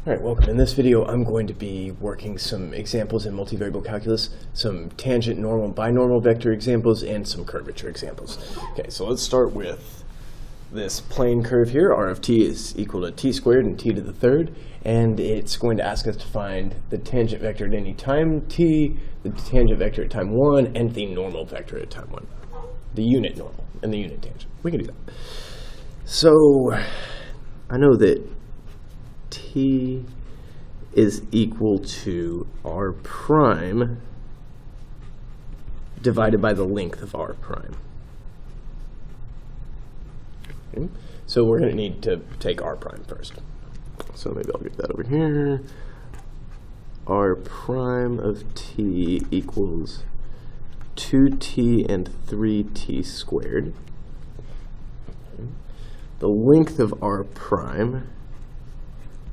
Alright, welcome. In this video I'm going to be working some examples in multivariable calculus, some tangent, normal, binormal vector examples, and some curvature examples. Okay, so let's start with this plane curve here. R of t is equal to t squared and t to the third, and it's going to ask us to find the tangent vector at any time t, the tangent vector at time 1, and the normal vector at time 1. The unit normal and the unit tangent. We can do that. So I know that t is equal to r prime divided by the length of r prime. Okay. So we're going to need to take r prime first. So maybe I'll get that over here. R prime of t equals 2t and 3t squared. Okay. The length of r prime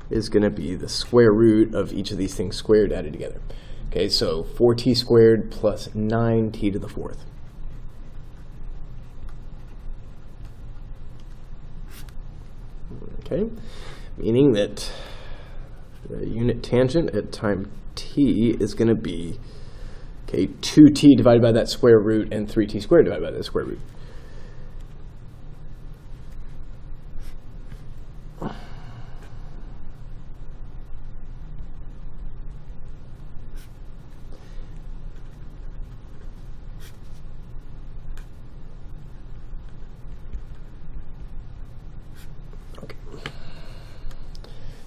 is going to be the square root of each of these things squared added together. Okay, so 4t squared plus 9t to the fourth. Okay, meaning that the unit tangent at time t is going to be 2t divided by that square root and 3t squared divided by that square root.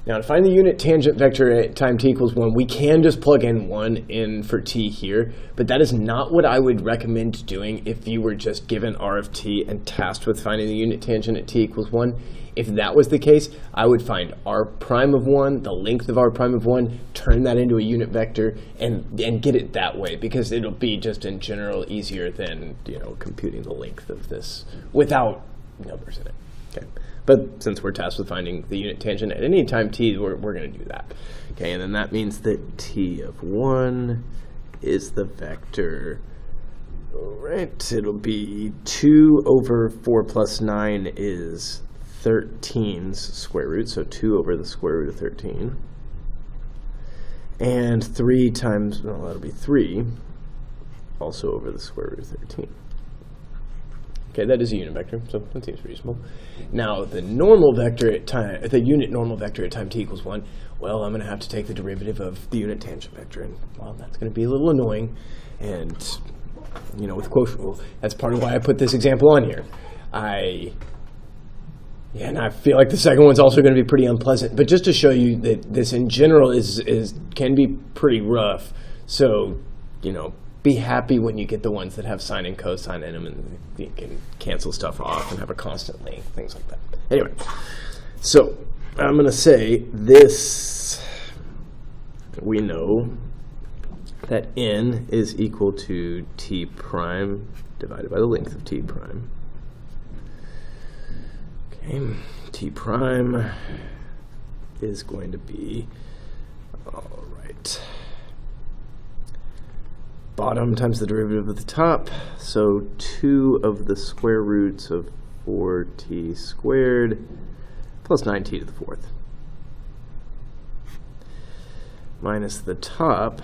Now, to find the unit tangent vector at time t equals 1, we can just plug in 1 in for t here, but that is not what I would recommend doing if you were just given r of t and tasked with finding the unit tangent at t equals 1. If that was the case, I would find r prime of 1, the length of r prime of 1, turn that into a unit vector, and get it that way, because it'll be just in general easier than computing the length of this without numbers in it. Okay. But since we're tasked with finding the unit tangent at any time t, we're going to do that. Okay, and then that means that t of 1 is the vector, right? It'll be 2 over 4 plus 9 is 13's square root, so 2 over the square root of 13. And 3 times, well, that'll be 3, also over the square root of 13. Okay, that is a unit vector, so that seems reasonable. Now, the normal vector at time, the unit normal vector at time t equals 1, well, I'm going to have to take the derivative of the unit tangent vector, and, well, that's going to be a little annoying. And, with quotient rule, that's part of why I put this example on here. And I feel like the second one's also going to be pretty unpleasant, but just to show you that this in general can be pretty rough, so, be happy when you get the ones that have sine and cosine in them, and you can cancel stuff off and have a constant length, things like that. Anyway, so I'm going to say this, we know that n is equal to t prime divided by the length of t prime. Okay, t prime is going to be, all right, bottom times the derivative of the top, so 2 of the square roots of 4t squared plus 9t to the fourth, minus the top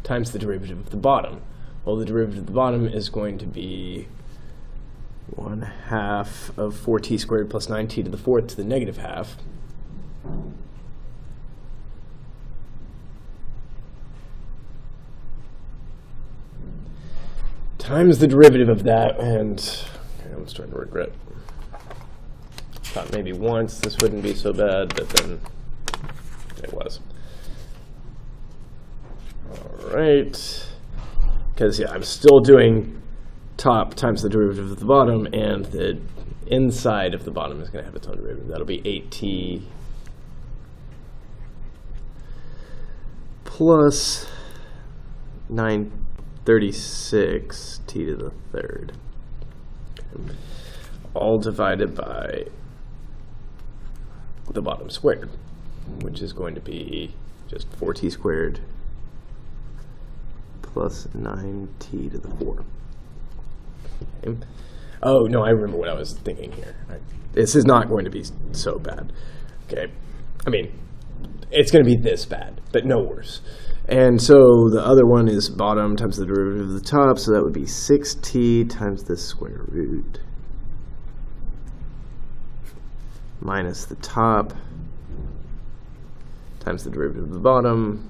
times the derivative of the bottom. Well, the derivative of the bottom is going to be 1/2 of 4t squared plus 9t to the fourth to the negative half. Times the derivative of that, and I'm starting to regret. Thought maybe once this wouldn't be so bad, but then it was. All right, because I'm still doing top times the derivative of the bottom, and the inside of the bottom is going to have its own derivative. That'll be 8t plus 36 t to the third, all divided by the bottom squared, which is going to be just 4t squared plus 9t to the 4. Okay. Oh, no, I remember what I was thinking here. This is not going to be so bad. Okay, I mean, it's going to be this bad, but no worse. And so the other one is bottom times the derivative of the top, so that would be 6t times the square root minus the top times the derivative of the bottom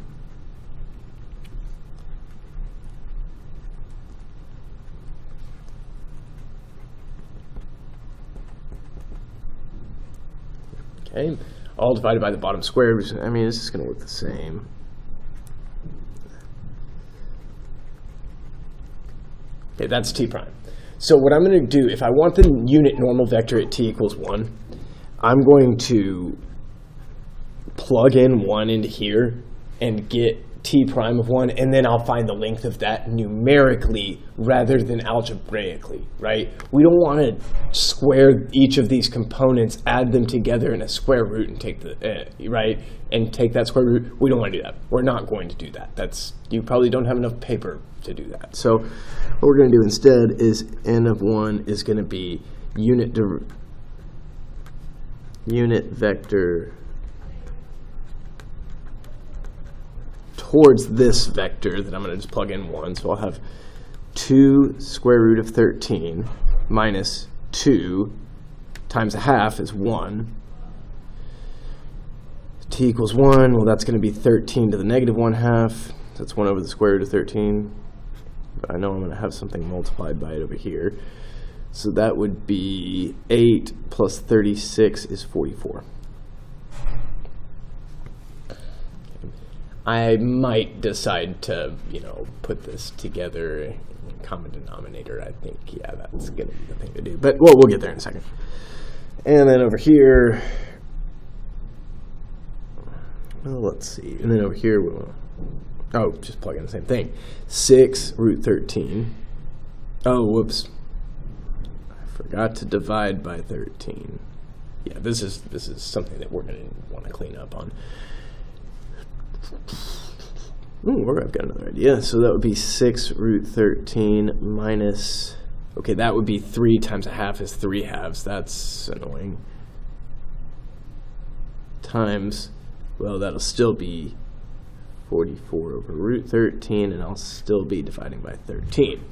okay, all divided by the bottom square. I mean, this is going to look the same. Okay, that's t prime. So what I'm going to do, if I want the unit normal vector at t equals 1, I'm going to plug in 1 into here and get t prime of 1, and then I'll find the length of that numerically rather than algebraically, right? We don't want to square each of these components, add them together in a square root and take the, right? And take that square root. We don't want to do that. We're not going to do that. You probably don't have enough paper to do that. So what we're going to do instead is n of 1 is going to be unit vector towards this vector that I'm going to just plug in 1. So I'll have 2 square root of 13 minus 2 times a half is 1. T equals 1, well, that's going to be 13 to the negative 1/2. That's 1 over the square root of 13. But I know I'm going to have something multiplied by it over here. So that would be 8 plus 36 is 44. I might decide to, put this together in common denominator. I think, yeah, that's going to be the thing to do. But, well, we'll get there in a second. And then over here, well, let's see. And then over here, just plug in the same thing. 6 root 13. Oh, whoops. I forgot to divide by 13. Yeah, this is something that we're going to want to clean up on. Ooh, I've got another idea. So that would be 6 root 13 minus, okay, that would be 3 times a half is 3 halves. That's annoying. Times, well, that'll still be 44 over root 13, and I'll still be dividing by 13.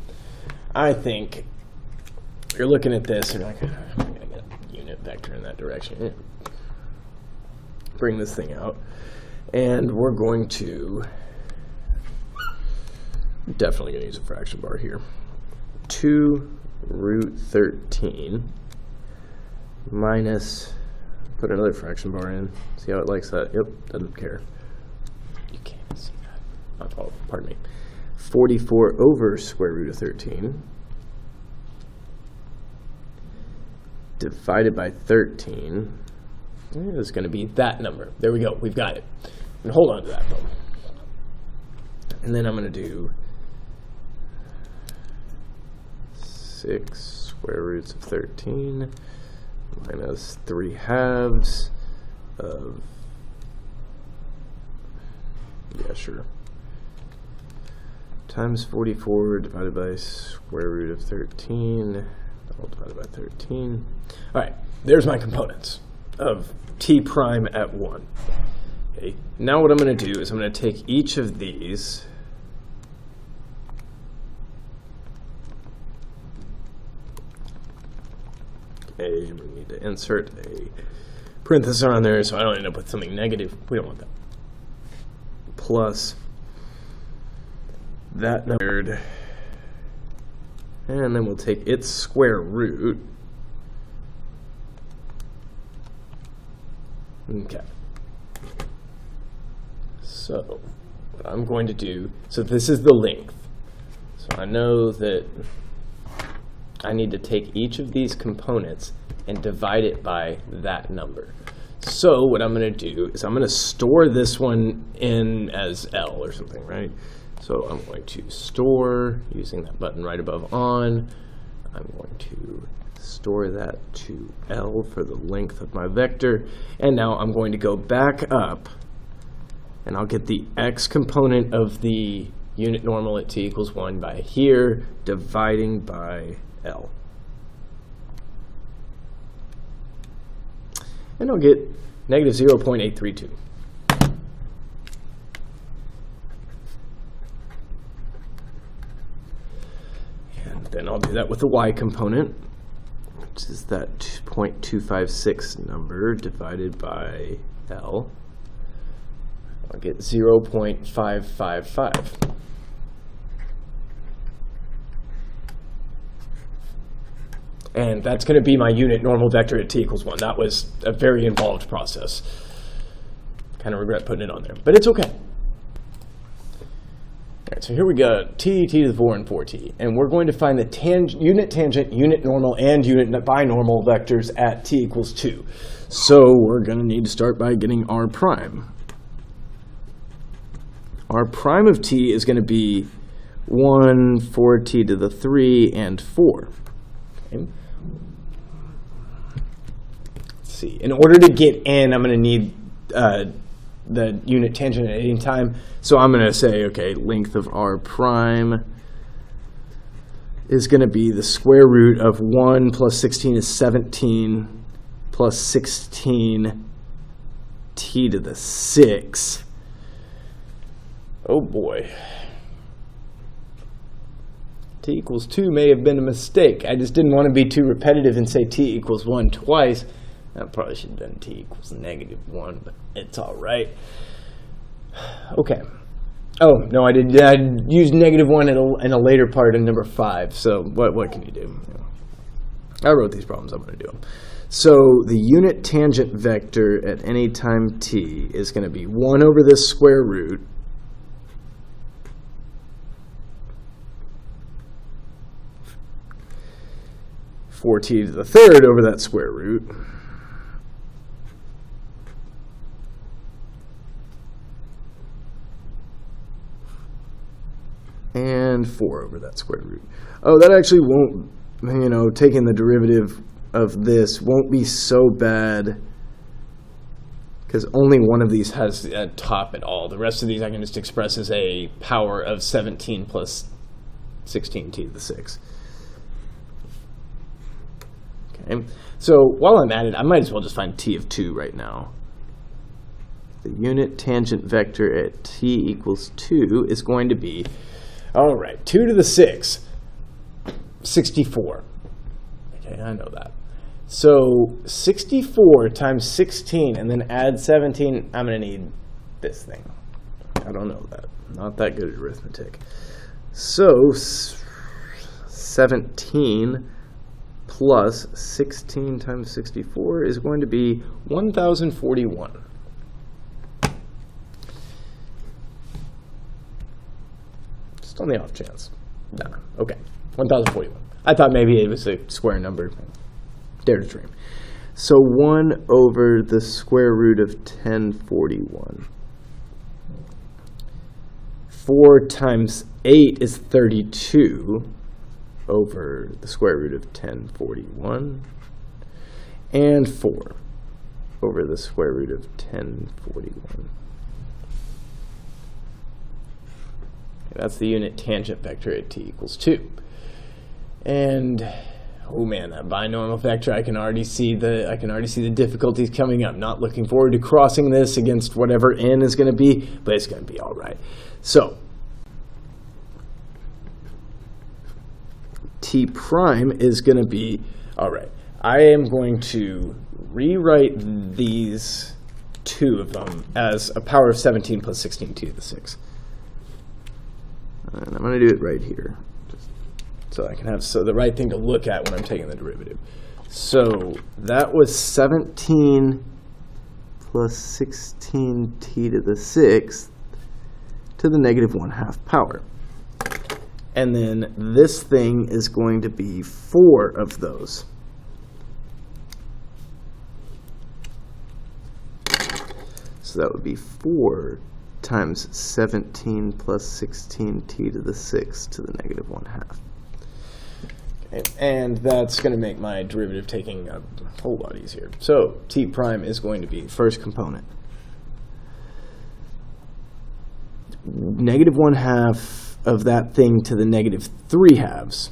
I think you're looking at this, and I'm not going to get a unit vector in that direction. Yeah. Bring this thing out. And we're going to, definitely going to use a fraction bar here. 2 root 13 minus, put another fraction bar in. See how it likes that? Yep, doesn't care. You can't see that. Oh, pardon me. 44 over square root of 13 divided by 13 is going to be that number. There we go. We've got it. And hold on to that, though. And then I'm going to do 6 square roots of 13 minus 3 halves of, yeah, sure, times 44 divided by square root of 13, all divided by 13. All right, there's my components of t prime at 1. Okay. Now what I'm going to do is I'm going to take each of these we need to insert a parenthesis on there so I don't end up with something negative. We don't want that. Plus that number, and then we'll take its square root. Okay. So what I'm going to do, so this is the length. So I know that I need to take each of these components and divide it by that number. So what I'm going to do is I'm going to store this one in as L or something, right? So I'm going to store, using that button right above on, I'm going to store that to L for the length of my vector. And now I'm going to go back up, and I'll get the x component of the unit normal at t equals 1 by here, dividing by L. And I'll get negative 0.832. then I'll do that with the y component, which is that 0.256 number divided by L. I'll get 0.555. And that's going to be my unit normal vector at t equals 1. That was a very involved process. Kind of regret putting it on there, but it's okay. All right, so here we got t to the 4, and 4t. And we're going to find the unit tangent, unit normal, and unit binormal vectors at t equals 2. So we're going to need to start by getting r prime. R prime of t is going to be 1, 4t to the 3, and 4. Okay. Let's see. In order to get n, I'm going to need the unit tangent at any time. So I'm going to say, okay, length of r prime is going to be the square root of 1 plus 16 is 17 plus 16 t to the 6. Oh boy. T equals 2 may have been a mistake. I just didn't want to be too repetitive and say t equals 1 twice. I probably should have done t equals -1, but it's all right. Okay. Oh, no, I did. I used -1 in a later part in number 5. So what can you do? I wrote these problems. I'm going to do them. So the unit tangent vector at any time t is going to be 1 over this square root . 4t to the 3rd over that square root . And 4 over that square root. Oh, that actually won't, taking the derivative of this won't be so bad because only one of these has a top at all. The rest of these I can just express as a power of 17 plus 16t to the 6. Okay, so while I'm at it, I might as well just find t of 2 right now. The unit tangent vector at t equals 2 is going to be, all right, 2 to the 6, 64. Okay, I know that. So 64 times 16 and then add 17, I'm going to need this thing. I don't know that. Not that good at arithmetic. So 17 plus 16 times 64 is going to be 1,041. Just on the off chance. Nah, okay, 1,041. I thought maybe it was a square number. Dare to dream. So 1 over the square root of 1041. 4 times 8 is 32 over the square root of 1041. And 4 over the square root of 1041. That's the unit tangent vector at t equals 2. And oh man, that binormal vector, I can already see the difficulties coming up. Not looking forward to crossing this against whatever n is going to be, but it's going to be all right. So t prime is going to be, all right, I am going to rewrite these two of them as a power of 17 plus 16t to the 6. And I'm going to do it right here, so I can have the right thing to look at when I'm taking the derivative. So that was 17 plus 16t to the 6th to the -1/2 power. And then this thing is going to be 4 of those. So that would be 4 times 17 plus 16t to the 6th to the -1/2. Okay, and that's going to make my derivative taking a whole lot easier. So t prime is going to be first component. -1/2 of that thing to the -3/2.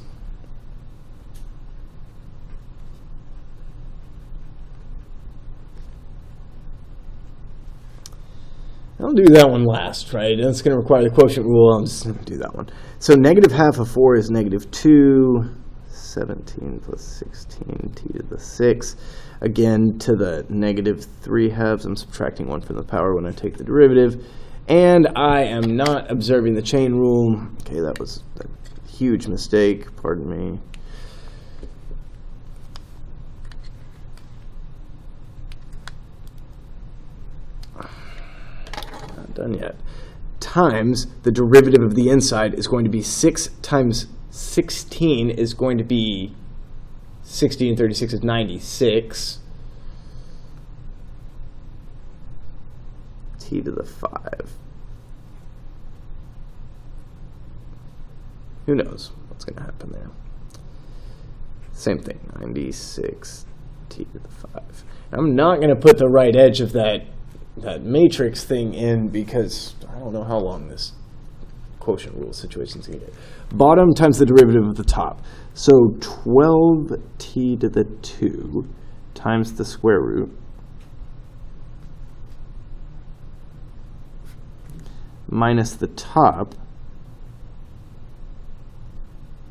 I'll do that one last, right? That's going to require the quotient rule. I'm just going to do that one. So negative half of 4 is negative 2. 17 plus 16 t to the 6. Again, to the negative 3 halves, I'm subtracting 1 from the power when I take the derivative. And I am not observing the chain rule. Okay, that was a huge mistake. Pardon me. Not done yet. Times the derivative of the inside is going to be 6 times 16 is going to be 60 and 36 is 96. T to the 5. Who knows what's going to happen there? Same thing, 96 t to the 5. I'm not going to put the right edge of that matrix thing in because I don't know how long this quotient rule situation is going to get. Bottom times the derivative of the top. So 12t to the 2 times the square root minus the top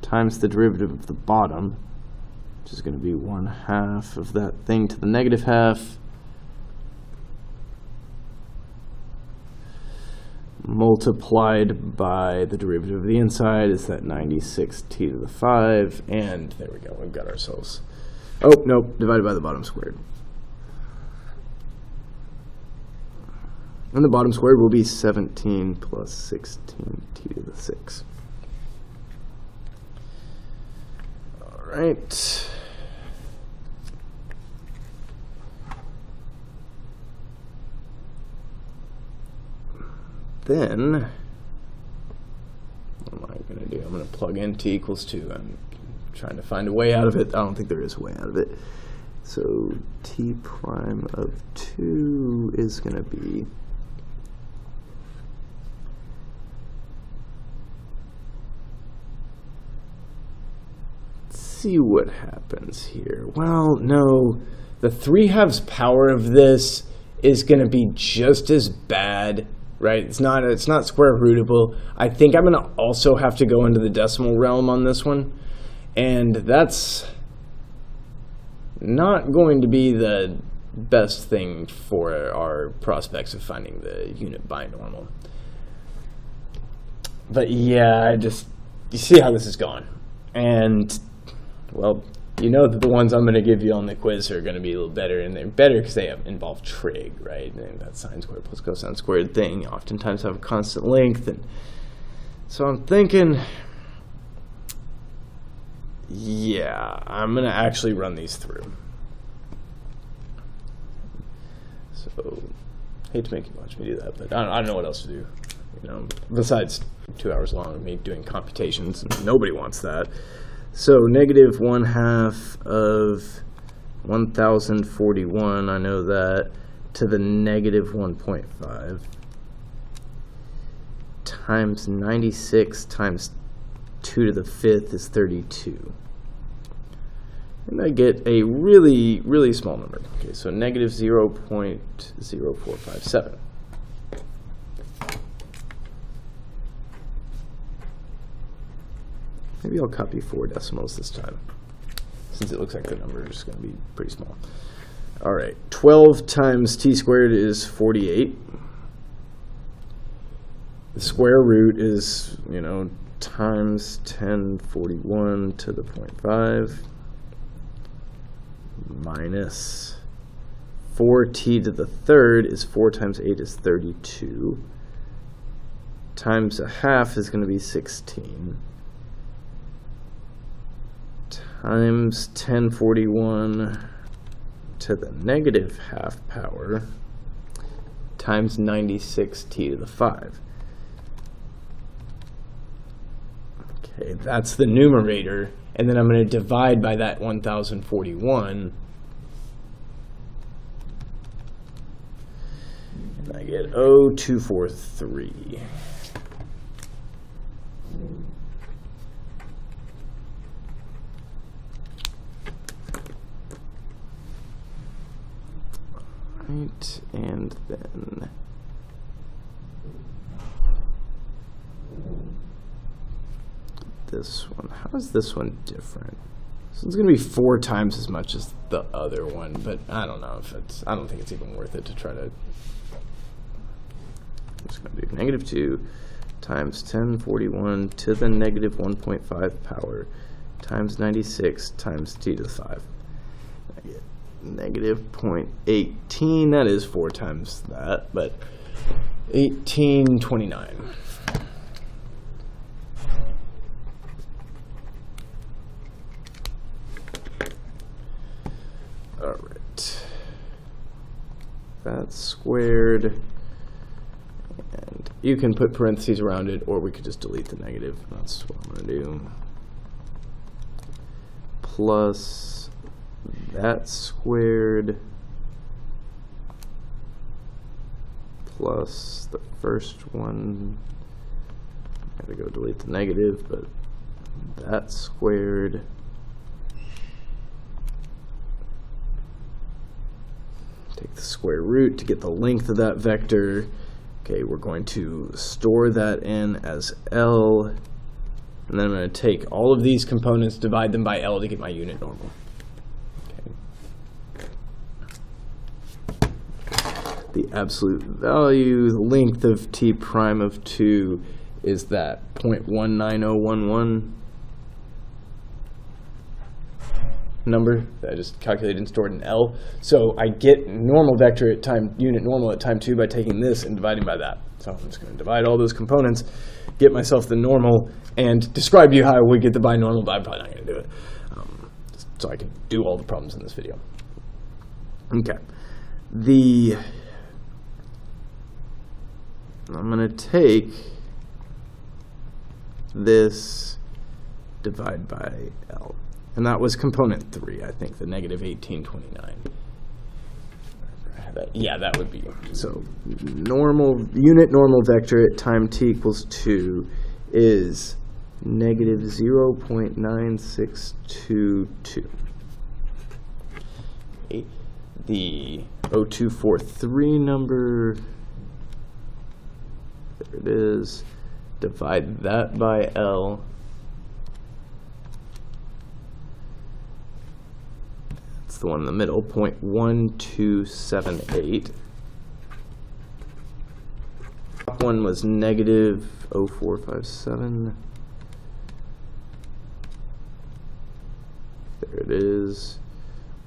times the derivative of the bottom, which is going to be 1/2 of that thing to the negative half, multiplied by the derivative of the inside is that 96t to the 5, and there we go, we've got ourselves, oh, nope, divided by the bottom squared. And the bottom squared will be 17 plus 16t to the 6. All right. Then, what am I going to do? I'm going to plug in t equals 2. I'm trying to find a way out of it. I don't think there is a way out of it. So t prime of 2 is going to be see what happens here. Well, no, the 3/2 power of this is going to be just as bad, right? It's not square rootable. I think I'm going to also have to go into the decimal realm on this one, and that's not going to be the best thing for our prospects of finding the unit binormal. But yeah, you see how this is going, and well, you know that the ones I'm going to give you on the quiz are going to be a little better, and they're better because they involve trig, right? And that sine squared plus cosine squared thing oftentimes have a constant length. And so I'm thinking, yeah, I'm going to actually run these through. So, hate to make you watch me do that, but I don't know what else to do. You know, besides 2 hours long of me doing computations, and nobody wants that. So negative 1/2 of 1041, I know that, to the negative 1.5 times 96 times 2 to the 5th is 32. And I get a really, really small number. Okay, so negative 0.0457. Maybe I'll copy 4 decimals this time, since it looks like the number is going to be pretty small. All right, 12 times t squared is 48. The square root is, you know, times 1041 to the 0.5 minus 4t to the 3rd is 4 times 8 is 32. Times 1/2 is going to be 16. Times 1041 to the negative 1/2 power times 96t to the 5. Okay, that's the numerator, and then I'm going to divide by that 1041, and I get 0.243. Right, and then this one. How is this one different? So it's going to be 4 times as much as the other one, but I don't know if it's, I don't think it's even worth it to try to, I'm just going to do -2 times 1041 to the -1.5 power times 96 times t to the 5. I get -0.18, that is 4 times that, but 1829. All right, that's squared, and you can put parentheses around it, or we could just delete the negative. That's what I'm going to do. Plus that squared plus the first one. I gotta go delete the negative, but that squared take the square root to get the length of that vector. Okay, we're going to store that in as L, and then I'm going to take all of these components, divide them by L to get my unit normal. Okay. The absolute value, the length of t prime of 2 is that 0.19011 number that I just calculated and stored in L. So I get normal vector at time, unit normal at time 2 by taking this and dividing by that. So I'm just going to divide all those components, get myself the normal, and describe to you how I would get the binormal, but I'm probably not going to do it. So I can do all the problems in this video. Okay. I'm going to take this, divide by L. And that was component 3, I think, the -1829. Yeah, that would be. So unit normal vector at time t equals 2 is -0.9622. The 0243 number, there it is. Divide that by L. The one in the middle, 0.1278. Top one was -0457. There it is.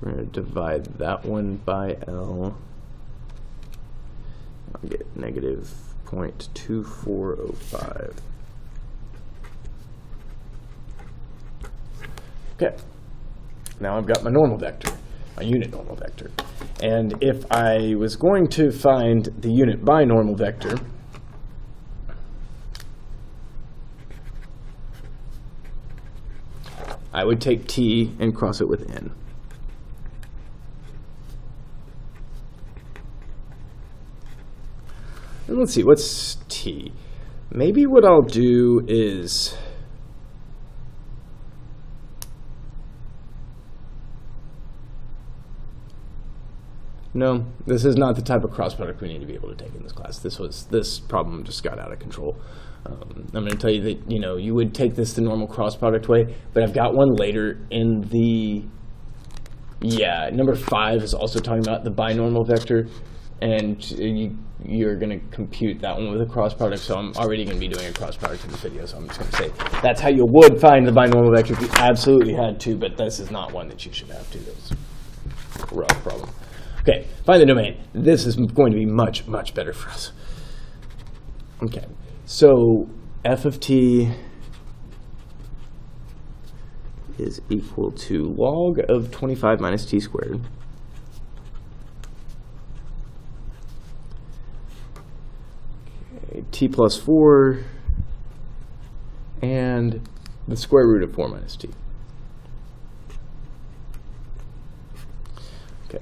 We're going to divide that one by L. I'll get -0.2405. Okay. Now I've got my normal vector, my unit normal vector. And if I was going to find the unit binormal vector, I would take t and cross it with n. And let's see, what's t? Maybe what I'll do is, no, this is not the type of cross product we need to be able to take in this class. This problem just got out of control. I'm going to tell you that, you know, you would take this the normal cross product way, but I've got one later in the, yeah, number 5 is also talking about the binormal vector, and you're going to compute that one with a cross product, so I'm already going to be doing a cross product in this video, so I'm just going to say that's how you would find the binormal vector if you absolutely had to, but this is not one that you should have to. That's a rough problem. Okay, find the domain. This is going to be much, much better for us. Okay, so f of t is equal to log of 25 minus t squared. Okay, t plus 4 and the square root of 4 minus t. Okay.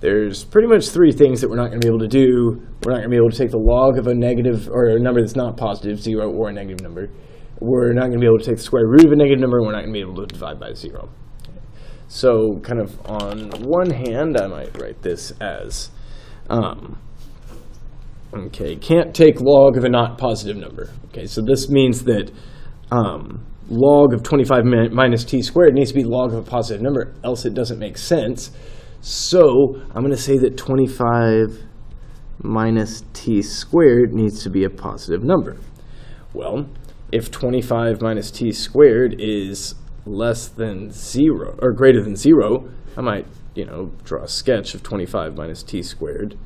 There's pretty much 3 things that we're not going to be able to do. We're not going to be able to take the log of a negative, or a number that's not positive, 0, or a negative number. We're not going to be able to take the square root of a negative number, and we're not going to be able to divide by 0. So kind of on one hand, I might write this as, okay, can't take log of a not positive number. Okay, so this means that log of 25 minus t squared needs to be log of a positive number, else it doesn't make sense. So I'm going to say that 25 minus t squared needs to be a positive number. Well, if 25 minus t squared is less than 0, or greater than 0, I might, draw a sketch of 25 minus t squared.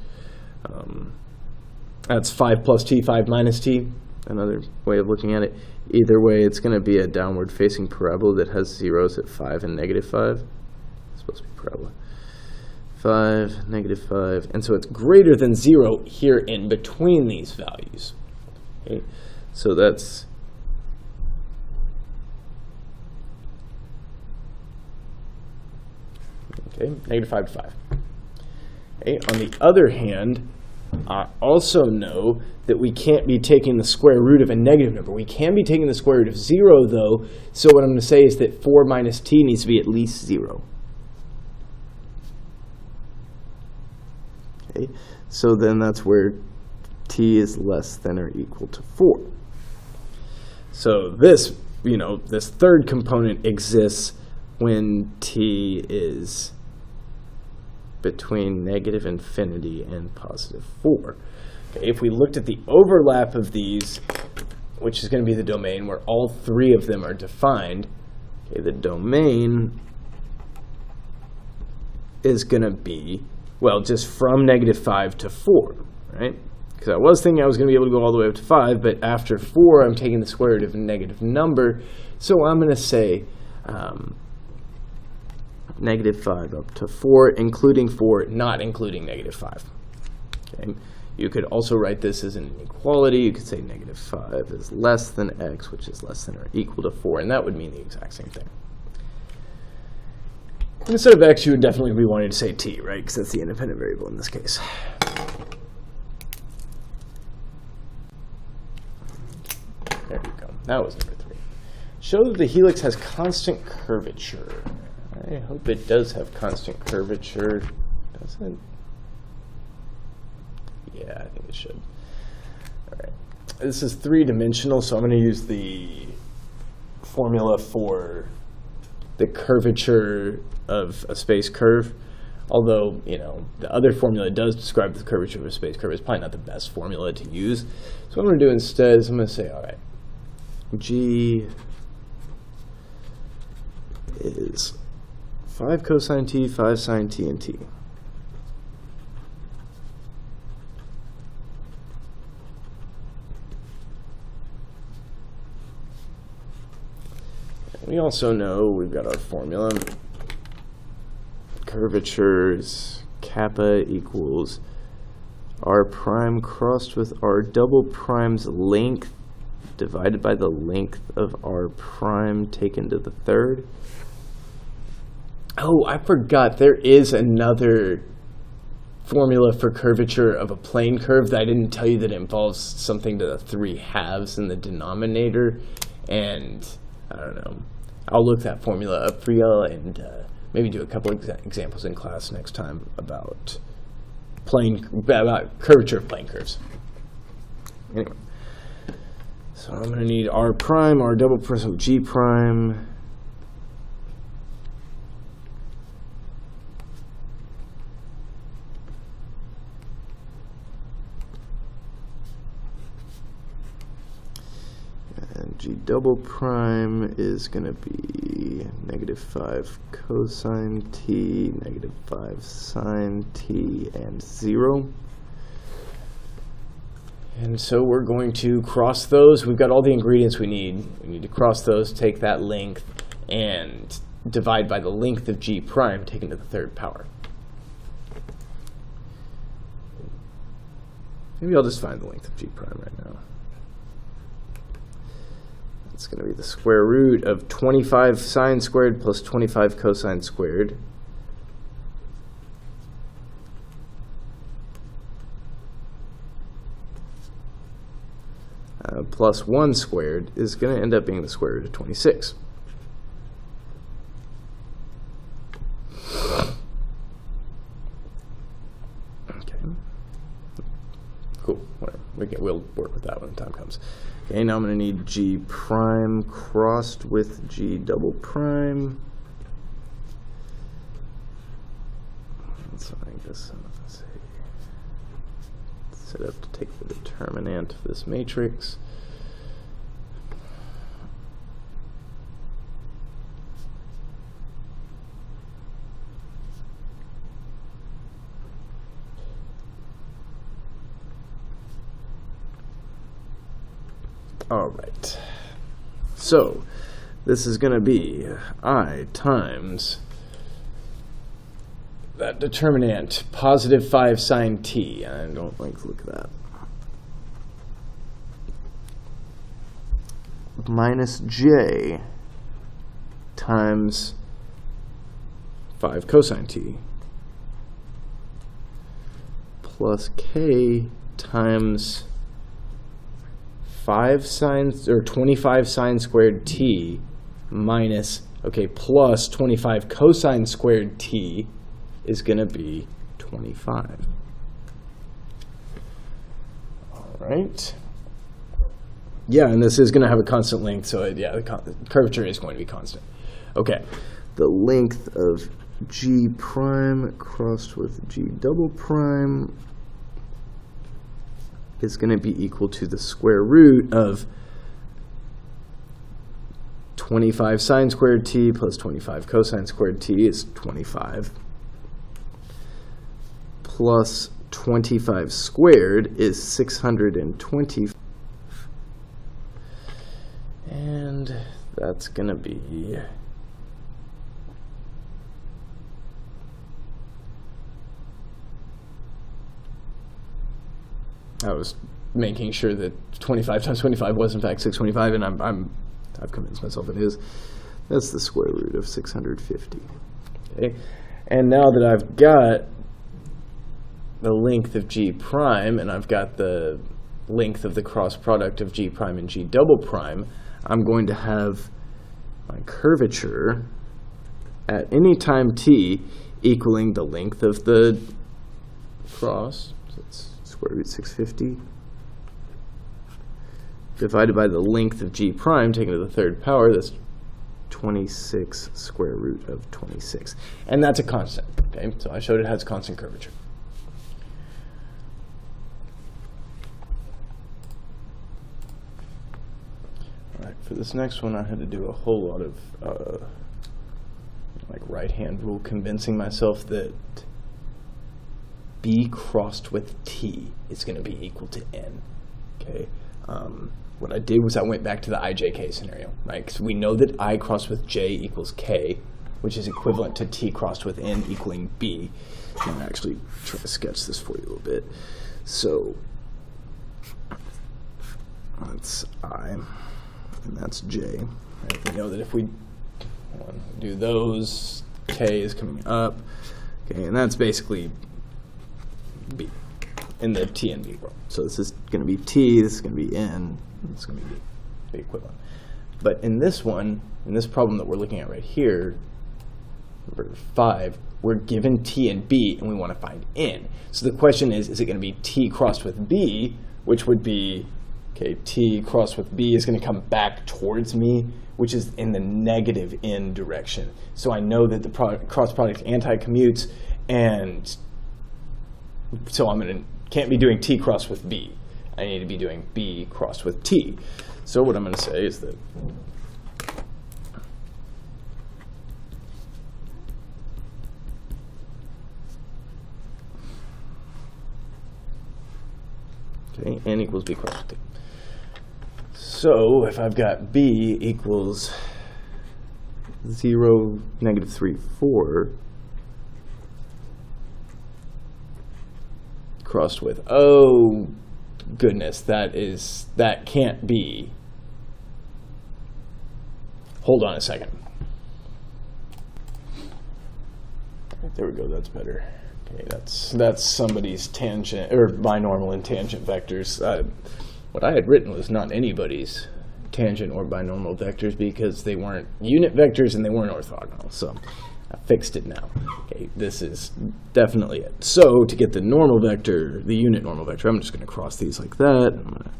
That's 5 plus t, 5 minus t, another way of looking at it. Either way, it's going to be a downward facing parabola that has zeros at 5 and negative 5. It's supposed to be parabola. 5, negative 5, and so it's greater than 0 here in between these values. Okay? So that's negative 5 to 5. Okay? On the other hand, I also know that we can't be taking the square root of a negative number. We can be taking the square root of 0, though, so what I'm going to say is that 4 minus t needs to be at least 0. Okay, so then that's where t is less than or equal to 4. So this, this third component exists when t is between negative infinity and positive 4. Okay, if we looked at the overlap of these, which is going to be the domain where all three of them are defined, okay, the domain is going to be, well, just from negative 5 to 4, right? Because I was thinking I was going to be able to go all the way up to 5, but after 4, I'm taking the square root of a negative number, so I'm going to say negative 5 up to 4, including 4, not including negative 5. Okay. You could also write this as an inequality. You could say negative 5 is less than x, which is less than or equal to 4, and that would mean the exact same thing. Instead of x, you would definitely be wanting to say t, right? Because that's the independent variable in this case. There you go. That was number 3. Show that the helix has constant curvature. I hope it does have constant curvature. Does it? Yeah, I think it should. All right. This is 3-dimensional, so I'm going to use the formula for the curvature of a space curve. Although, the other formula does describe the curvature of a space curve. It's probably not the best formula to use. So what I'm going to do instead is I'm going to say, all right, G is 5 cosine t, 5 sine t, and t. We also know we've got our formula. Curvatures kappa equals r prime crossed with r double prime's length divided by the length of r prime taken to the third. Oh, I forgot. There is another formula for curvature of a plane curve that I didn't tell you that involves something to the 3 halves in the denominator. And I don't know. I'll look that formula up for you and maybe do a couple examples in class next time about curvature of plane curves. Anyway, so I'm going to need r prime, r double prime, so g prime. And g double prime is going to be negative 5 cosine t, negative 5 sine t, and 0. And so we're going to cross those. We've got all the ingredients we need. We need to cross those, take that length, and divide by the length of g prime taken to the third power. Maybe I'll just find the length of g prime right now. It's going to be the square root of 25 sine squared plus 25 cosine squared. Plus 1 squared is going to end up being the square root of 26. Okay. Cool. Whatever. we'll work with that when the time comes. Okay, now I'm going to need G prime crossed with G double prime. Let's make this, let's see, set up to take the determinant of this matrix. All right, so this is going to be I times that determinant, positive 5 sine t. I don't like to look at that. Minus j times 5 cosine t plus k times 5 sine, or 25 sine squared t minus, okay, plus 25 cosine squared t is going to be 25. All right. Yeah, and this is going to have a constant length, so yeah, the curvature is going to be constant. Okay, the length of G prime crossed with G double prime is going to be equal to the square root of 25 sine squared t plus 25 cosine squared t is 25. Plus 25 squared is 620. And that's going to be I was making sure that 25 times 25 was in fact 625, and I've convinced myself it is. That's the square root of 650. Okay, and now that I've got the length of G prime and I've got the length of the cross product of G prime and G double prime, I'm going to have my curvature at any time t equaling the length of the cross. So it's square root 650 divided by the length of G prime taken to the third power. That's 26 square root of 26. And that's a constant. Okay, so I showed it has constant curvature. All right, for this next one, I had to do a whole lot of like right-hand rule convincing myself that B crossed with T is going to be equal to N. Okay. What I did was I went back to the IJK scenario, right? Because we know that I crossed with J equals K, which is equivalent to T crossed with N equaling B. I'm going to actually try to sketch this for you a little bit. So that's I, and that's J. Right? We know that if we do those, K is coming up. Okay, and that's basically B in the TNB world. So this is going to be T, this is going to be N, this is going to be B, the equivalent. But in this one, in this problem that we're looking at right here, number 5, we're given T and B, and we want to find N. So the question is it going to be T crossed with B, which would be, okay, T crossed with B is going to come back towards me, which is in the negative N direction. So I know that the cross product anti-commutes, and so can't be doing T crossed with B. I need to be doing B crossed with T. So what I'm going to say is that okay, N equals B crossed with T. So if I've got B equals 0, negative 3, 4, crossed with, oh goodness, that can't be. Hold on a second. There we go, that's better. Okay, that's somebody's tangent, or binormal and tangent vectors. What I had written was not anybody's tangent or binormal vectors because they weren't unit vectors and they weren't orthogonal. So I fixed it now. Okay, this is definitely it. So to get the normal vector, the unit normal vector, I'm just going to cross these like that. I'm gonna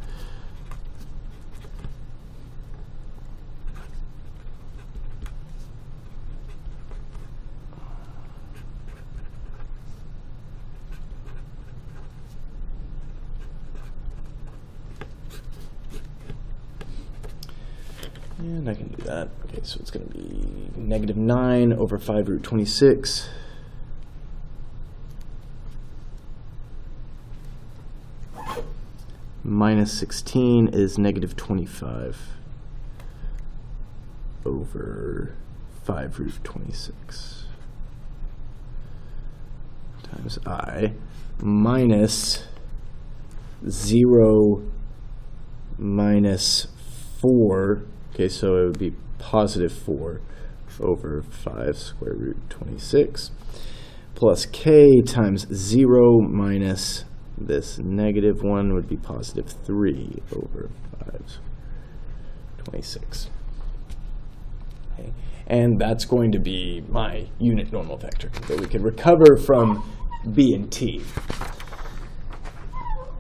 and I can do that. Okay, so it's going to be -9 over 5 root 26. Minus 16 is -25 over 5 root 26 times I minus 0 minus 4. Okay, so it would be positive 4 over 5 square root 26 plus k times 0 minus this negative 1 would be positive 3 over 5 26. Okay. And that's going to be my unit normal vector that we can recover from B and T.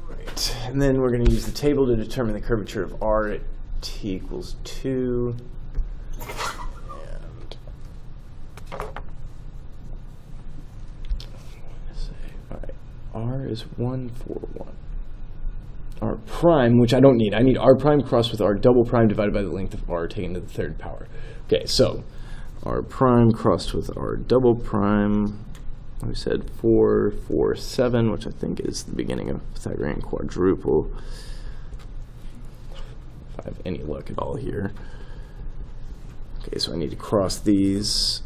Right. And then we're going to use the table to determine the curvature of R at T equals 2. And all right, R is 1, 4, 1. R prime, which I don't need. I need R prime crossed with R double prime divided by the length of R taken to the third power. Okay, so R prime crossed with R double prime. We said 4, 4, 7, which I think is the beginning of Pythagorean quadruple. If I have any luck at all here. Okay, so I need to cross these.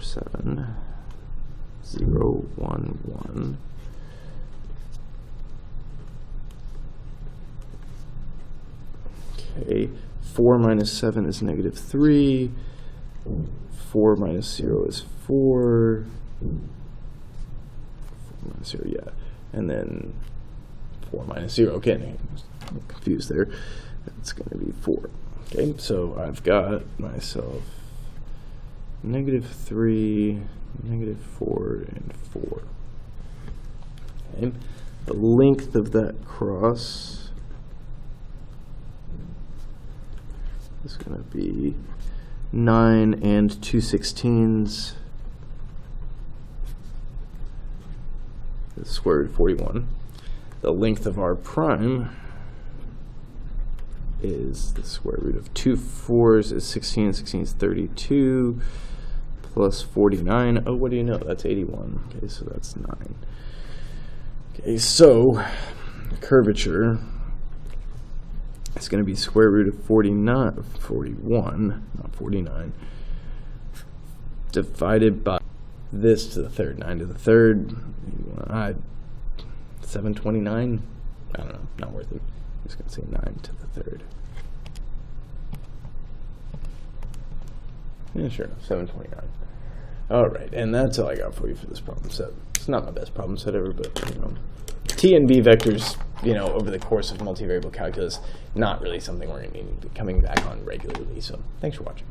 Seven, 0, 1, 1. Okay, 4 minus 7 is -3. 4 minus 0 is 4. 4 minus 0, yeah. And then 4 minus 0. Okay, I'm confused there. That's going to be 4. Okay, so I've got myself -3, -4, and 4. Okay. The length of that cross is going to be 9 and 2/16, the square root of 41. The length of R prime is the square root of 2 4s is 16, 16 is 32, plus 49. Oh, what do you know? That's 81. Okay, so that's 9. Okay, so curvature is going to be square root of 41, not 49, divided by this to the third, 9 to the third, 729. I don't know, not worth it. I'm just going to say 9 to the third. Yeah, sure, 729. All right, and that's all I got for you for this problem set. It's not my best problem set ever, but you know, TNB vectors, you know, over the course of multivariable calculus, not really something we're going to be coming back on regularly. So, thanks for watching.